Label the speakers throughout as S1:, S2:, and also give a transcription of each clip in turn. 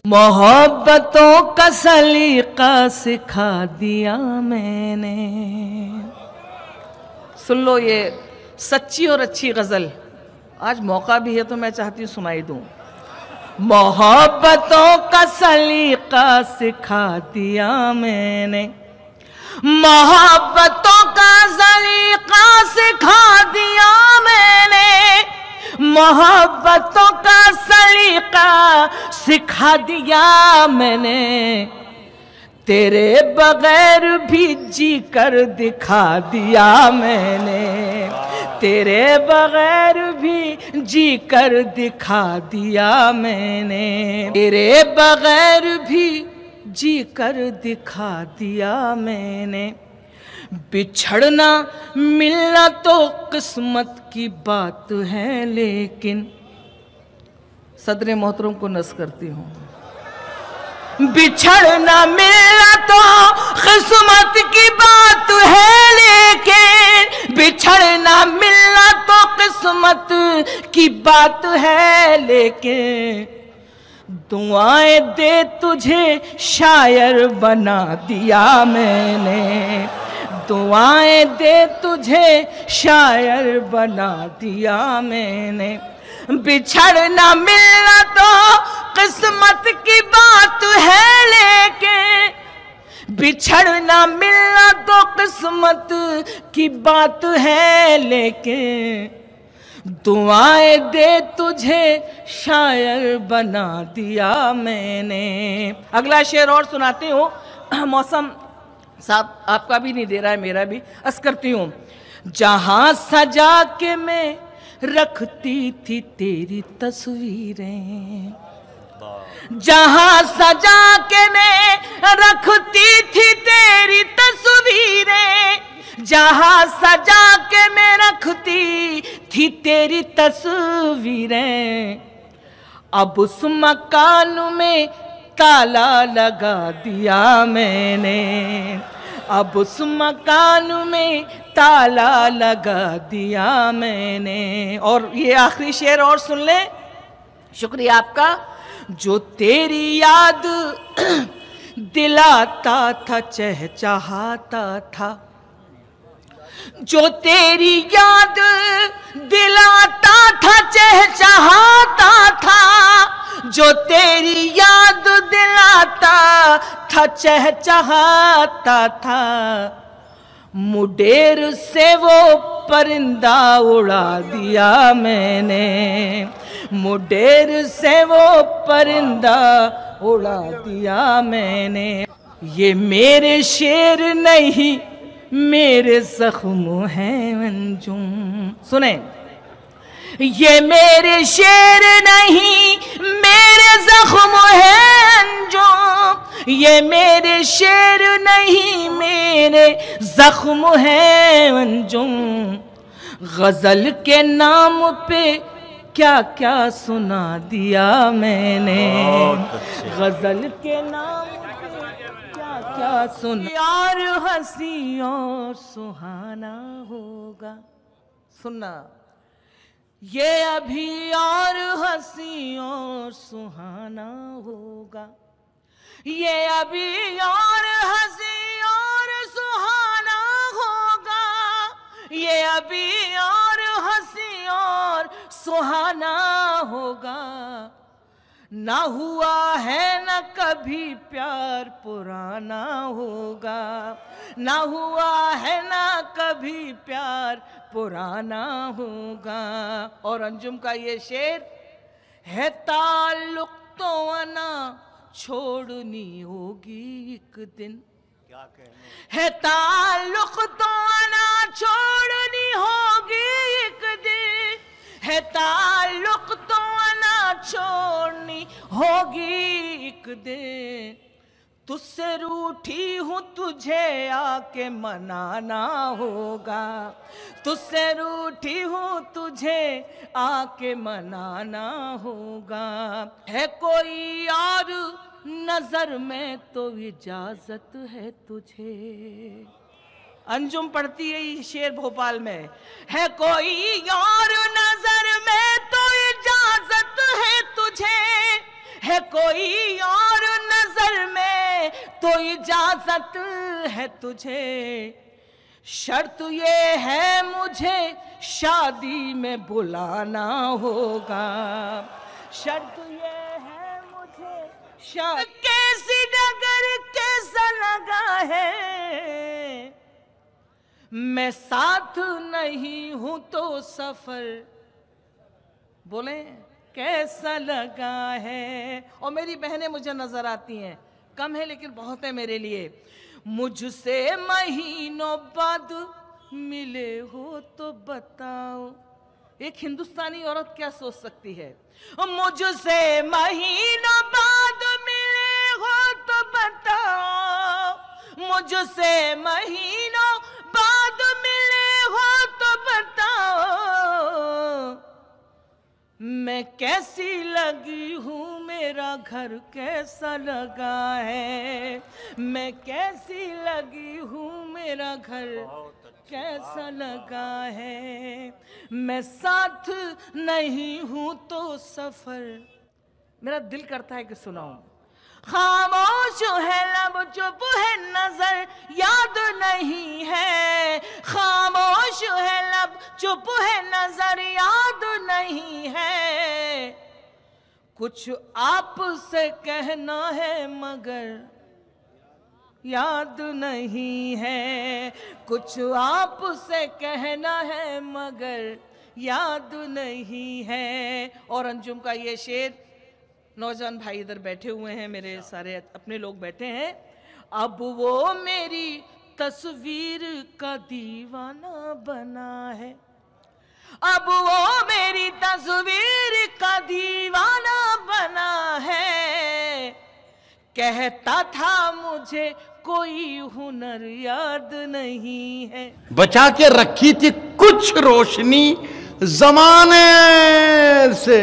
S1: मोहब्बतों का सलीका सिखा दिया मैंने। सुन लो ये सच्ची और अच्छी गजल, आज मौका भी है तो मैं चाहती हूँ सुनाई दूं। मोहब्बतों का सलीका सिखा दिया मैंने, मोहब्बतों का सलीका सिखा दिया मैंने, मोहब्बतों का सलीका सिखा दिया मैंने, तेरे बगैर भी जी कर दिखा दिया मैंने, तेरे बगैर भी जी कर दिखा दिया मैंने, तेरे बगैर भी जी कर दिखा दिया मैंने। बिछड़ना मिलना तो किस्मत की बात है, लेकिन सदर मोहतरम को नस करती हूँ। बिछड़ना मिलना तो किस्मत की बात है, लेकिन बिछड़ना मिलना तो किस्मत की बात है, लेकिन दुआएं दे तुझे शायर बना दिया मैंने, दुआएं दे तुझे शायर बना दिया मैंने। बिछड़ना मिलना तो किस्मत की बात है, लेकिन बिछड़ना मिलना तो किस्मत की बात है, लेकिन दुआएं दे तुझे शायर बना दिया मैंने। अगला शेर और सुनाती हूँ, मौसम साहब आपका भी नहीं दे रहा है, मेरा भी अर्ज करती हूँ। जहां सजा के मैं रखती थी तेरी तस्वीरें, जहां सजा के मैं रखती थी तेरी तस्वीरें, जहां सजा के मैं रखती थी तेरी तस्वीरें, अब उस मकान में ताला लगा दिया मैंने, अब उस मकान में ताला लगा दिया मैंने। और ये आखिरी शेर और सुन ले, शुक्रिया आपका। जो तेरी याद दिलाता था चहचहाता था, जो तेरी याद दिलाता था चहचहाता था, जो तेरी याद दिलाता था चहचहाता था, मुडेर से वो परिंदा उड़ा दिया मैंने, मुडेर से वो परिंदा उड़ा दिया मैंने। ये मेरे शेर नहीं मेरे जख्म हैं अंजुम, सुने, ये मेरे शेर नहीं मेरे जख्म हैं अंजुम, ये मेरे शेर नहीं मेरे जख्म हैं अंजुम। गजल के नाम पे क्या क्या सुना दिया मैंने, गजल के नाम क्या क्या सुन। यार हंसी और सुहाना होगा, सुनना, ये अभी और हंसी और सुहाना होगा, ये अभी और हंसी और सुहाना होगा, ये अभी और हंसी और सुहाना होगा। ना हुआ है न कभी प्यार पुराना होगा, ना हुआ है न कभी प्यार पुराना होगा। और अंजुम का ये शेर है, ताल्लुक तो आना छोड़नी होगी एक दिन, क्या कहने है, ताल्लुक तो आना छोड़नी होगी एक दिन, है ताल्लुक तो आना छोड़नी होगी एक दिन। तुझसे रूठी हूँ तुझे आके मनाना होगा, तुझसे रूठी हूँ तुझे आके मनाना होगा। है कोई और नजर में तो इजाजत है तुझे, अंजुम पढ़ती है ये शेर भोपाल में। है कोई और नजर में तो इजाजत है तुझे, है है कोई और नजर में तो इजाजत है तुझे, शर्त ये है मुझे शादी में बुलाना होगा, शर्त ये है मुझे शादी। कैसी डगर कैसा लगा है, मैं साथ नहीं हूं तो सफर, बोले कैसा लगा है। और मेरी बहनें मुझे नजर आती हैं, कम है लेकिन बहुत है मेरे लिए। मुझसे महीनों बाद मिले हो तो बताओ, एक हिंदुस्तानी औरत क्या सोच सकती है। मुझसे महीनों बाद मिले हो तो बताओ, मुझसे महीनों बाद मिले हो तो बताओ, मैं कैसी लगी हूँ, मेरा घर कैसा लगा है, मैं कैसी लगी हूँ, मेरा घर कैसा लगा है, मैं साथ नहीं हूँ तो सफर। मेरा दिल करता है कि सुनाऊं। खामोश है लब चुप है नजर याद नहीं है, खामोश है लब चुप है नजर याद नहीं है, कुछ आपसे कहना है मगर याद नहीं है, कुछ आपसे कहना है मगर याद नहीं है। और अंजुम का ये शेर, नौजवान भाई इधर बैठे हुए हैं, मेरे सारे अपने लोग बैठे हैं। अब वो मेरी तस्वीर का दीवाना बना है, अब वो मेरी तस्वीर का दीवाना बना है, कहता था मुझे कोई हुनर याद नहीं है।
S2: बचा के रखी थी कुछ रोशनी जमाने से,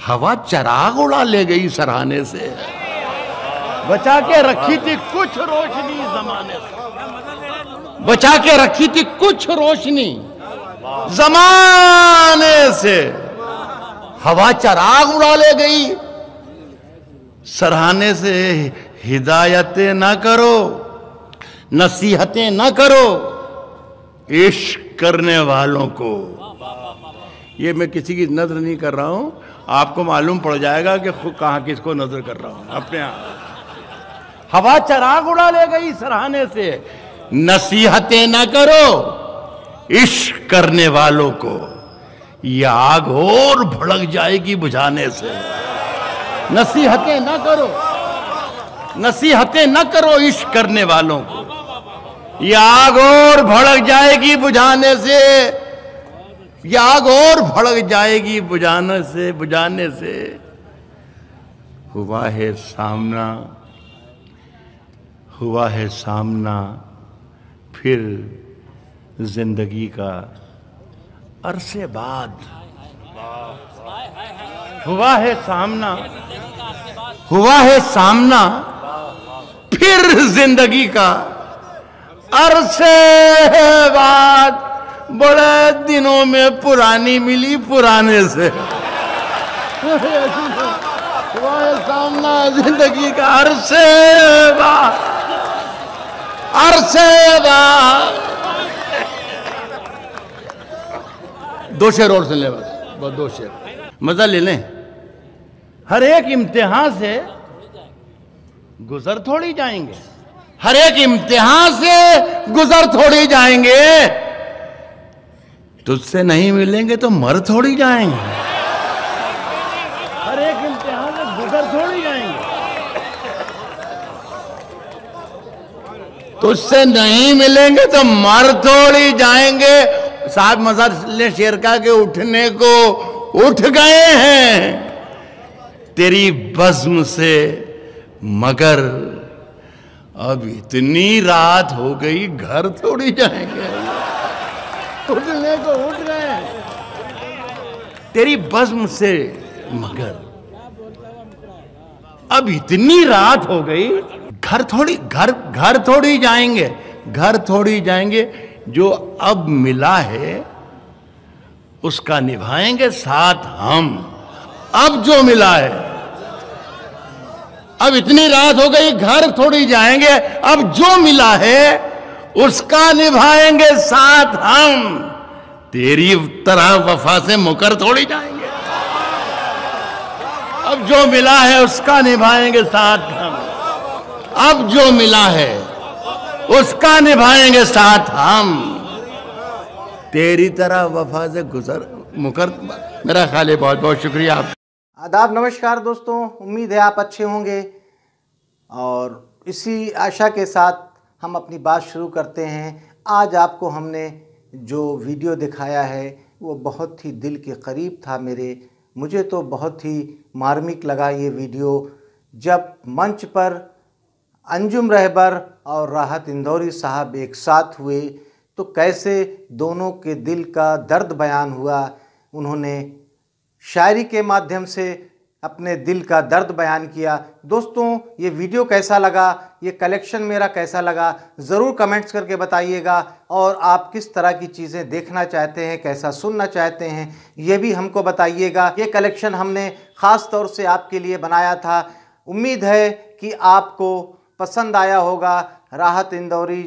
S2: हवा चराग उड़ा ले गई सराहने से। बचा के रखी थी कुछ रोशनी जमाने से, बचा के रखी थी कुछ रोशनी जमाने से, हवा चराग उड़ा ले गई सराहने से। हिदायतें ना करो, नसीहतें ना करो इश्क करने वालों को। ये मैं किसी की नजर नहीं कर रहा हूं, आपको मालूम पड़ जाएगा कि खुद कहां किसको नजर कर रहा हूं अपने आप। हवा चराग उड़ा ले गई सराहने से, नसीहतें ना करो इश्क करने वालों को, ये आग और भड़क जाएगी बुझाने से। नसीहतें ना करो, नसीहतें न करो इश्क करने वालों को, ये आग और भड़क जाएगी बुझाने से, ये आग और भड़क जाएगी बुझाने से, बुझाने से। हुआ है सामना, हुआ है सामना फिर जिंदगी का अरसे बाद, हुआ है सामना, हुआ है सामना फिर जिंदगी का अरसे बाद, बड़े दिनों में पुरानी मिली पुराने से। हुआ है सामना जिंदगी का अरसे बाद, अरसे बाद। दो शेर और सुन ले बस दो शेर, मजा ले लें। हर एक इम्तिहान से गुजर थोड़ी जाएंगे, हर एक इम्तिहान से गुजर थोड़ी जाएंगे, तुझसे नहीं मिलेंगे तो मर थोड़ी जाएंगे। हर एक इम्तिहान से गुजर थोड़ी जाएंगे, तुझसे नहीं मिलेंगे तो मर थोड़ी जाएंगे। साहब मज़हर शेर का के उठने को उठ गए हैं तेरी बज़्म से, मगर अब इतनी रात हो गई घर थोड़ी जाएंगे। उठने को उठ गए तेरी बज़्म से, मगर अब इतनी रात हो गई घर थोड़ी, घर थोड़ी जाएंगे, घर थोड़ी जाएंगे। जो अब मिला है उसका निभाएंगे साथ हम, अब जो मिला है अब इतनी रात हो गई, घर थोड़ी जाएंगे, अब जो मिला है उसका निभाएंगे साथ हम। तेरी तरह वफा से मुकर थोड़ी जाएंगे। अब जो मिला है उसका निभाएंगे साथ हम। अब जो मिला है उसका निभाएंगे साथ हम। तेरी तरह वफा से मुकर। मेरा ख्याल है। बहुत बहुत शुक्रिया आप।
S3: आदाब, नमस्कार दोस्तों, उम्मीद है आप अच्छे होंगे और इसी आशा के साथ हम अपनी बात शुरू करते हैं। आज आपको हमने जो वीडियो दिखाया है वो बहुत ही दिल के करीब था मुझे तो बहुत ही मार्मिक लगा ये वीडियो। जब मंच पर अंजुम रहबर और राहत इंदौरी साहब एक साथ हुए तो कैसे दोनों के दिल का दर्द बयान हुआ। उन्होंने शायरी के माध्यम से अपने दिल का दर्द बयान किया। दोस्तों, ये वीडियो कैसा लगा, ये कलेक्शन मेरा कैसा लगा, ज़रूर कमेंट्स करके बताइएगा। और आप किस तरह की चीज़ें देखना चाहते हैं, कैसा सुनना चाहते हैं, ये भी हमको बताइएगा। ये कलेक्शन हमने ख़ास तौर से आपके लिए बनाया था। उम्मीद है कि आपको पसंद आया होगा। राहत इंदौरी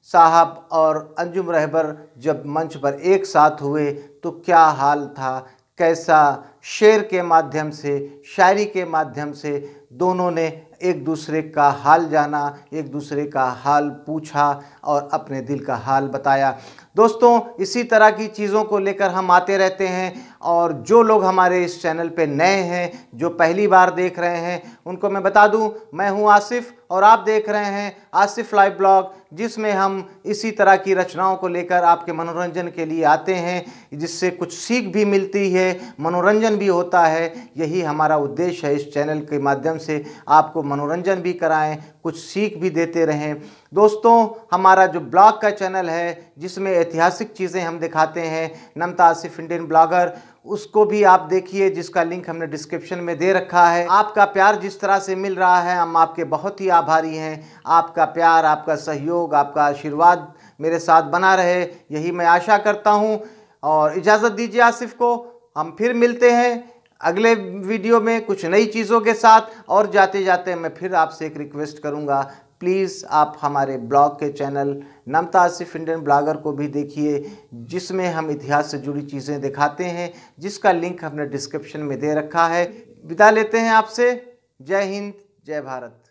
S3: साहब और अंजुम रहबर जब मंच पर एक साथ हुए तो क्या हाल था, कैसा शेर के माध्यम से, शायरी के माध्यम से दोनों ने एक दूसरे का हाल जाना, एक दूसरे का हाल पूछा और अपने दिल का हाल बताया। दोस्तों, इसी तरह की चीज़ों को लेकर हम आते रहते हैं और जो लोग हमारे इस चैनल पे नए हैं, जो पहली बार देख रहे हैं, उनको मैं बता दूं, मैं हूं आसिफ और आप देख रहे हैं आसिफ लाइव ब्लॉग, जिसमें हम इसी तरह की रचनाओं को लेकर आपके मनोरंजन के लिए आते हैं, जिससे कुछ सीख भी मिलती है, मनोरंजन भी होता है। यही हमारा उद्देश्य है इस चैनल के माध्यम से आपको मनोरंजन भी कराएं, कुछ सीख भी देते रहें। दोस्तों, हमारा जो ब्लॉग का चैनल है जिसमें ऐतिहासिक चीज़ें हम दिखाते हैं, नमता आसिफ इंडियन ब्लॉगर, उसको भी आप देखिए, जिसका लिंक हमने डिस्क्रिप्शन में दे रखा है। आपका प्यार जिस तरह से मिल रहा है, हम आपके बहुत ही आभारी हैं। आपका प्यार, आपका सहयोग, आपका आशीर्वाद मेरे साथ बना रहे, यही मैं आशा करता हूं। और इजाज़त दीजिए आसिफ को, हम फिर मिलते हैं अगले वीडियो में कुछ नई चीज़ों के साथ। और जाते जाते मैं फिर आपसे एक रिक्वेस्ट करूंगा, प्लीज़ आप हमारे ब्लॉग के चैनल नमता आसिफ इंडियन ब्लॉगर को भी देखिए, जिसमें हम इतिहास से जुड़ी चीज़ें दिखाते हैं, जिसका लिंक हमने डिस्क्रिप्शन में दे रखा है। विदा लेते हैं आपसे। जय हिंद, जय भारत।